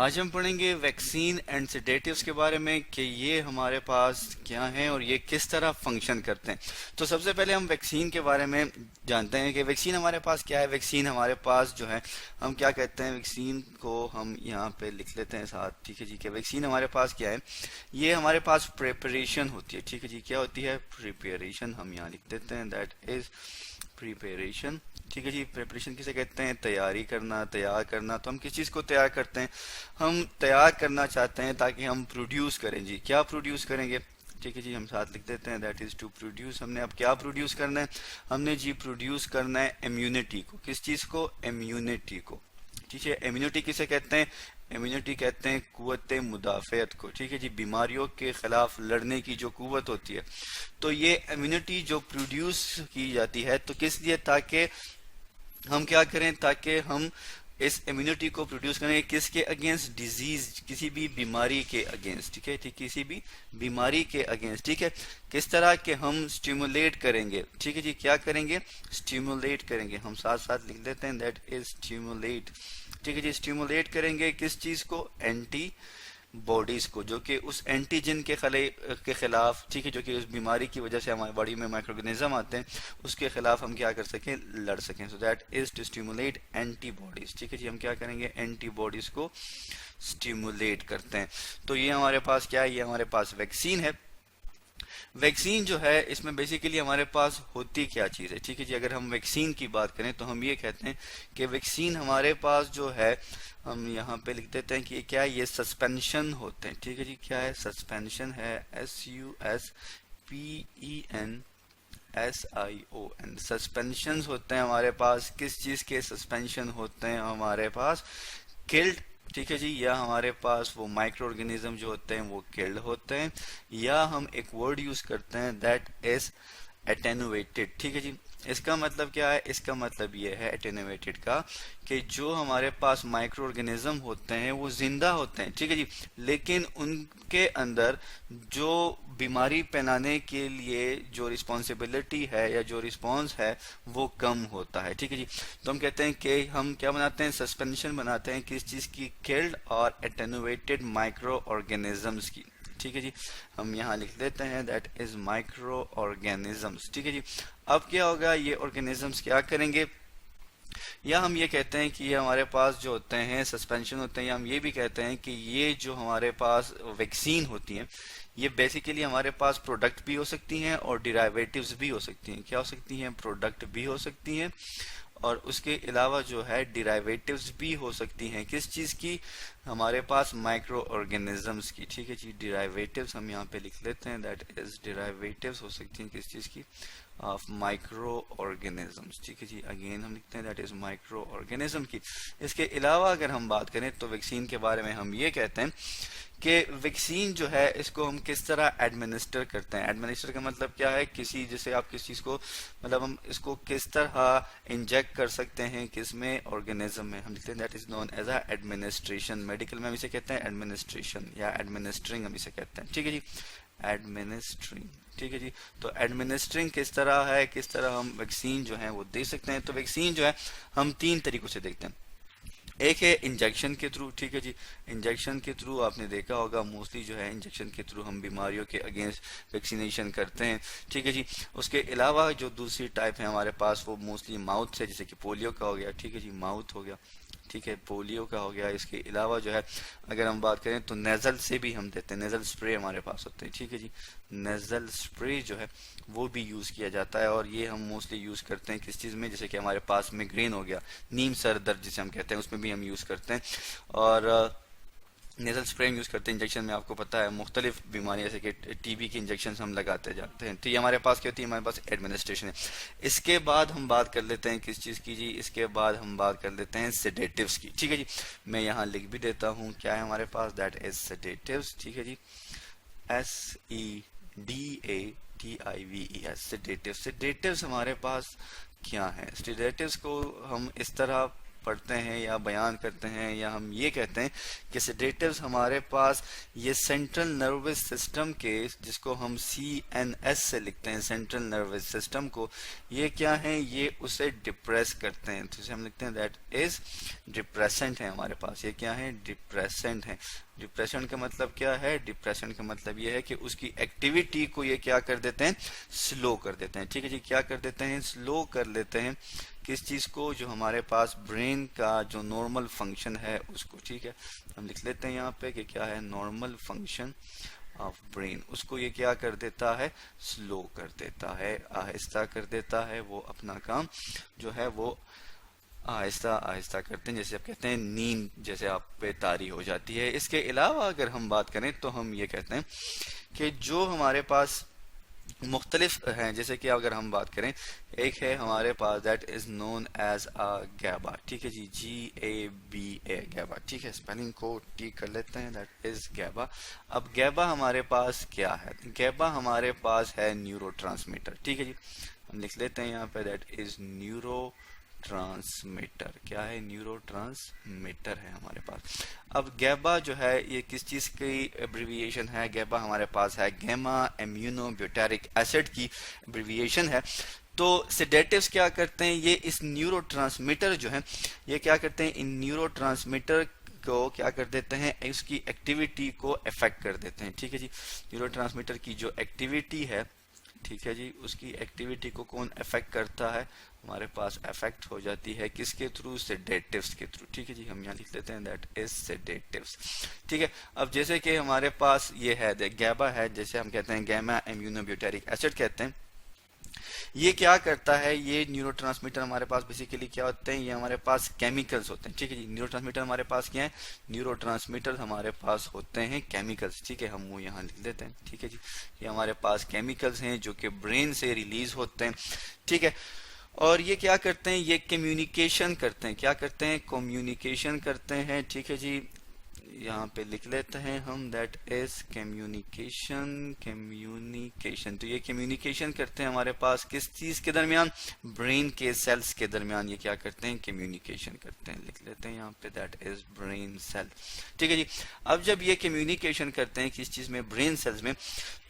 आज हम पढ़ेंगे वैक्सीन एंड सेडेटिव्स के बारे में कि ये हमारे पास क्या हैं और ये किस तरह फंक्शन करते हैं। तो सबसे पहले हम वैक्सीन के बारे में जानते हैं कि वैक्सीन हमारे पास क्या है। वैक्सीन हमारे पास जो है हम क्या कहते हैं, वैक्सीन को हम यहाँ पे लिख लेते हैं साथ, ठीक है जी। कि वैक्सीन हमारे पास क्या है, ये हमारे पास प्रिपरेशन होती है, ठीक है जी। क्या होती है? प्रिपरेशन। हम यहाँ लिख देते हैं दैट इज प्रिपरेशन, ठीक है जी। प्रिपरेशन किसे कहते हैं? तैयारी करना, तैयार करना। तो हम किस चीज़ को तैयार करते हैं? हम तैयार करना चाहते हैं ताकि हम प्रोड्यूस करें जी। क्या प्रोड्यूस करेंगे? ठीक है जी, हम साथ लिख देते हैं दैट इज टू प्रोड्यूस। हमने अब क्या प्रोड्यूस करना है? हमने जी प्रोड्यूस करना है इम्यूनिटी को। किस चीज़ को? इम्यूनिटी को, ठीक है। इम्यूनिटी किसे कहते हैं? इम्यूनिटी कहते हैं कुव्वत मुदाफ़ियत को, ठीक है जी। बीमारियों के खिलाफ लड़ने की जो कुव्वत होती है, तो ये इम्यूनिटी जो प्रोड्यूस की जाती है, तो किस लिए? ताकि हम क्या करें, ताकि हम इस इम्यूनिटी को प्रोड्यूस करें किसके अगेंस्ट? डिजीज, किसी भी बीमारी के अगेंस्ट, ठीक है, ठीक, किसी भी बीमारी के अगेंस्ट, ठीक है। किस तरह के हम स्टिमुलेट करेंगे, ठीक है जी। क्या करेंगे? स्टिमुलेट करेंगे। हम साथ साथ लिख देते हैं दैट इज स्टिमुलेट, ठीक है जी। स्टिमुलेट करेंगे किस चीज को? एंटी बॉडीज को, जो कि उस एंटीजन के खिलाफ, ठीक है, जो कि उस बीमारी की वजह से हमारी बॉडी में माइक्रो ऑर्गेनिज्म आते हैं, उसके खिलाफ हम क्या कर सकें? लड़ सकें। So that is to stimulate antibodies, ठीक है जी। हम क्या करेंगे? एंटीबॉडीज को स्टिमुलेट करते हैं। तो ये हमारे पास क्या है? ये हमारे पास वैक्सीन है। वैक्सीन जो है, इसमें बेसिकली हमारे पास होती क्या चीज़ है, ठीक है जी। अगर हम वैक्सीन की बात करें तो हम ये कहते हैं कि वैक्सीन हमारे पास जो है, हम यहाँ पे लिख देते हैं कि ये क्या है? ये सस्पेंशन होते हैं, ठीक है जी। क्या है? सस्पेंशन है, SUSPENSION। सस्पेंशन होते हैं हमारे पास। किस चीज़ के सस्पेंशन होते हैं हमारे पास? किल्ड, ठीक है जी। या हमारे पास वो माइक्रो ऑर्गेनिज्म जो होते हैं वो किल्ड होते हैं, या हम एक वर्ड यूज करते हैं दैट इज एटेनुएटेड, ठीक है जी। इसका मतलब क्या है? इसका मतलब ये है एटेनुएटेड का, कि जो हमारे पास माइक्रो ऑर्गेनिज्म होते हैं वो जिंदा होते हैं, ठीक है जी, लेकिन उनके अंदर जो बीमारी फैलाने के लिए जो रिस्पॉन्सिबिलिटी है या जो रिस्पॉन्स है वो कम होता है, ठीक है जी। तो हम कहते हैं कि हम क्या बनाते हैं? सस्पेंशन बनाते हैं किस चीज की? किल्ड और एटेनुएटेड माइक्रो ऑर्गेनिजम्स की, ठीक है जी। हम यहाँ लिख देते हैं दैट इज माइक्रो ऑर्गेनिजम्स, ठीक है जी। अब क्या होगा? ये ऑर्गेनिजम्स क्या करेंगे? या हम ये कहते हैं कि ये हमारे पास जो होते हैं सस्पेंशन होते हैं, या हम ये भी कहते हैं कि ये जो हमारे पास वैक्सीन होती हैं, ये बेसिकली हमारे पास प्रोडक्ट भी हो सकती हैं और डिराइवेटिव्स भी हो सकती हैं। क्या हो सकती हैं? प्रोडक्ट भी हो सकती हैं और उसके अलावा जो है डिराइवेटिव्स भी हो सकती हैं। किस चीज़ की? हमारे पास माइक्रो ऑर्गेनिजम्स की, ठीक है जी। डिराइवेटिव्स हम यहाँ पे लिख लेते हैं दैट इज डिराइवेटिव्स हो सकती हैं किस चीज़ की? ऑफ माइक्रो ऑर्गेनिजम्स, ठीक है जी। अगेन हम लिखते हैं दैट इज माइक्रो ऑर्गेनिज्म की। इसके अलावा अगर हम बात करें तो वैक्सीन के बारे में हम ये कहते हैं कि वैक्सीन जो है इसको हम किस तरह एडमिनिस्टर करते हैं। एडमिनिस्टर का मतलब क्या है? किसी, जैसे आप किस चीज़ को, मतलब हम इसको किस तरह इंजेक्ट कर सकते हैं, किस में? ऑर्गेनिज्म में। हम लिखते हैं that is known as a administration. Medical में हम इसे कहते हैं एडमिनिस्ट्रेशन या एडमिनिस्ट्रिंग हम इसे कहते हैं, ठीक है जी। एडमिनिस्ट्रिंग, ठीक है जी। तो एडमिनिस्ट्रिंग किस तरह है, किस तरह हम वैक्सीन जो है वो दे सकते हैं। तो वैक्सीन जो है हम तीन तरीकों से देखते हैं। एक है इंजेक्शन के थ्रू, ठीक है जी। इंजेक्शन के थ्रू आपने देखा होगा मोस्टली जो है इंजेक्शन के थ्रू हम बीमारियों के अगेंस्ट वैक्सीनेशन करते हैं, ठीक है जी। उसके अलावा जो दूसरी टाइप है हमारे पास वो मोस्टली माउथ से, जैसे कि पोलियो का हो गया, ठीक है जी, माउथ हो गया, ठीक है, पोलियो का हो गया। इसके अलावा जो है अगर हम बात करें तो नेजल से भी हम देते हैं, नेजल स्प्रे हमारे पास होते हैं, ठीक है जी। नेजल स्प्रे जो है वो भी यूज़ किया जाता है और ये हम मोस्टली यूज़ करते हैं किस चीज़ में? जैसे कि हमारे पास मिग्रेन हो गया, नीम सर दर्द जिसे हम कहते हैं, उसमें भी हम यूज़ करते हैं। और नेजल स्प्रे यूज़ करते हैं। इंजेक्शन में आपको पता है मुख्तलिफ बीमारियाँ जैसे कि टीबी के इंजेक्शन हम लगाते जाते हैं। तो ये हमारे पास क्या होती है? हमारे पास एडमिनिस्ट्रेशन है। इसके बाद हम बात कर लेते हैं किस चीज़ की जी? इसके बाद हम बात कर लेते हैं सेडेटिव्स की, ठीक है जी। मैं यहाँ लिख भी देता हूँ क्या है हमारे पास, दैट इज सेडेटिव्स, ठीक है जी। SEDATIVES, sedatives. सेडेटिव्स हमारे पास क्या है? सेडेटिव्स को हम इस तरह पढ़ते हैं या बयान करते हैं, या हम ये कहते हैं कि सेडेटिव्स हमारे पास ये सेंट्रल नर्वस सिस्टम के, जिसको हम CNS से लिखते हैं, सेंट्रल नर्वस सिस्टम को, ये क्या है, ये उसे डिप्रेस करते हैं। तो इसे हम लिखते हैं दैट इज डिप्रेसेंट है हमारे पास। ये क्या है, डिप्रेसेंट है। डिप्रेशन का मतलब क्या है, डिप्रेशन का मतलब ये है कि उसकी एक्टिविटी को ये क्या कर देते हैं, स्लो कर देते हैं। ठीक है जी, क्या कर देते हैं, स्लो कर लेते हैं। किस चीज को, जो हमारे पास ब्रेन का जो नॉर्मल फंक्शन है उसको। ठीक है, हम लिख लेते हैं यहाँ पे कि क्या है, नॉर्मल फंक्शन ऑफ ब्रेन, उसको ये क्या कर देता है, स्लो कर देता है, आहिस्ता कर देता है। वो अपना काम जो है वो आहिस्ता आहिस्ता करते हैं, जैसे आप कहते हैं नींद जैसे आप पे तारी हो जाती है। इसके अलावा अगर हम बात करें तो हम ये कहते हैं कि जो हमारे पास मुख्तलिफ हैं, जैसे कि अगर हम बात करें, एक है हमारे पास that is known as a गैबा। ठीक है जी, GABA गैबा। ठीक है, स्पेलिंग को ठीक कर लेते हैं, दैट इज गैबा। अब गैबा हमारे पास क्या है, गैबा हमारे पास है न्यूरोट्रांसमीटर। ठीक है जी, हम लिख लेते हैं यहाँ पे दैट इज न्यूरो ट्रांसमीटर। क्या है, न्यूरो ट्रांसमीटर है हमारे पास। अब गैबा जो है ये किस चीज की एब्रिविएशन है, गैबा हमारे पास है गैमा एम्यूनो ब्यूटारिक एसिड की एब्रिविएशन है। तो सेडेटिव्स क्या करते हैं, ये इस न्यूरो ट्रांसमीटर जो है, ये क्या करते हैं, इन न्यूरो ट्रांसमीटर को क्या कर देते हैं, इसकी एक्टिविटी को अफेक्ट कर देते हैं। ठीक है जी, न्यूरो ट्रांसमीटर की जो एक्टिविटी है, ठीक है जी, उसकी एक्टिविटी को कौन अफेक्ट करता है, हमारे पास अफेक्ट हो जाती है किसके थ्रू, सेडेटिव्स के थ्रू। ठीक है जी, हम यहाँ लिख लेते हैं दैट इज सेडेटिव्स। ठीक है, अब जैसे कि हमारे पास ये है गैबा है, जैसे हम कहते हैं गैमा एम्यूनो ब्यूटारिक एसिड कहते हैं, ये क्या करता है, ये न्यूरोट्रांसमीटर हमारे पास बेसिकली क्या होते हैं, ये हमारे पास केमिकल्स होते हैं। ठीक है जी, न्यूरोट्रांसमीटर हमारे पास क्या है, न्यूरोट्रांसमीटर हमारे पास होते हैं केमिकल्स। ठीक है, हम वो यहाँ लिख देते हैं। ठीक है जी, ये हमारे पास केमिकल्स हैं जो कि ब्रेन से रिलीज होते हैं। ठीक है, और ये क्या करते हैं, ये कम्युनिकेशन करते हैं, क्या करते हैं, कम्युनिकेशन करते हैं। ठीक है जी, यहाँ पे लिख लेते हैं हम दैट इज कम्युनिकेशन। कम्युनिकेशन, तो ये कम्युनिकेशन करते हैं हमारे पास किस चीज के दरमियान, ब्रेन के सेल्स के दरमियान ये क्या करते हैं, कम्युनिकेशन करते हैं। लिख लेते हैं यहाँ पे दैट इज ब्रेन सेल। ठीक है जी, अब जब ये कम्युनिकेशन करते हैं किस चीज में, ब्रेन सेल्स में,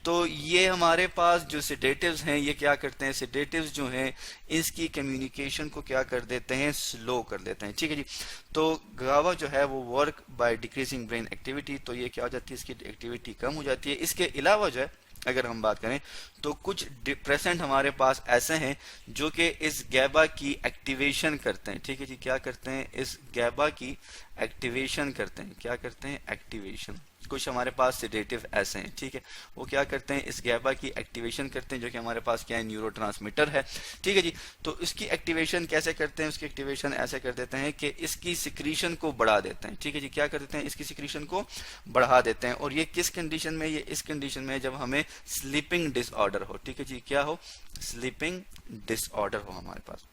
तो ये हमारे पास जो सेडेटिव्स हैं ये क्या करते हैं, सेडेटिव्स जो हैं इसकी कम्युनिकेशन को क्या कर देते हैं, स्लो कर देते हैं। ठीक है जी, तो गावा जो है वो work by decreasing brain activity, तो ये क्या हो जाती है, इसकी एक्टिविटी कम हो जाती है। इसके अलावा जो है अगर हम बात करें तो कुछ डिप्रेसेंट हमारे पास ऐसे हैं जो कि इस गैबा की एक्टिवेशन करते हैं। ठीक है जी, क्या करते हैं, इस गैबा की एक्टिवेशन करते हैं। क्या करते हैं, एक्टिवेशन। कुछ हमारे पास सेडेटिव ऐसे हैं, ठीक है, वो क्या करते हैं, इस गैबा की एक्टिवेशन करते हैं, जो कि हमारे पास क्या है, न्यूरोट्रांसमीटर है। ठीक है जी, तो इसकी एक्टिवेशन कैसे करते हैं, उसकी एक्टिवेशन ऐसे कर देते हैं कि इसकी सिक्रीशन को बढ़ा देते हैं। ठीक है जी, क्या कर देते हैं, इसकी सिक्रीशन को बढ़ा देते हैं। और ये किस कंडीशन में, ये इस कंडीशन में जब हमें स्लीपिंग डिसऑर्डर हो। ठीक है जी, क्या हो, स्लीपिंग डिसऑर्डर हो हमारे पास,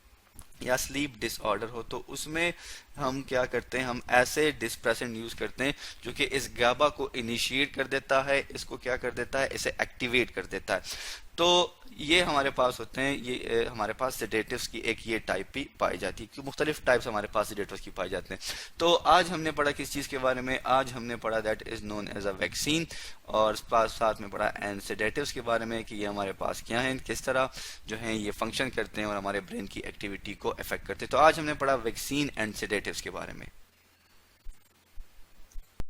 या स्लीप डिसऑर्डर हो, तो उसमें हम क्या करते हैं, हम ऐसे डिस्प्रेसेंट यूज करते हैं जो कि इस गाबा को इनिशिएट कर देता है, इसको क्या कर देता है, इसे एक्टिवेट कर देता है। तो ये हमारे पास होते हैं, ये हमारे पास सेडेटिव्स की एक ये टाइप भी पाई जाती है, कि मुख्तलिफ टाइप्स हमारे पास सेडेटिव्स की पाई जाते हैं। तो आज हमने पढ़ा किस चीज़ के बारे में, आज हमने पढ़ा that is known as a vaccine, और साथ में पढ़ा एंड सेडेटिव्स के बारे में कि ये हमारे पास क्या है, किस तरह जो है ये फंक्शन करते हैं और हमारे ब्रेन की एक्टिविटी को अफेक्ट करते हैं। तो आज हमने पढ़ा वैक्सीन एंड सेडेटिव्स के बारे में।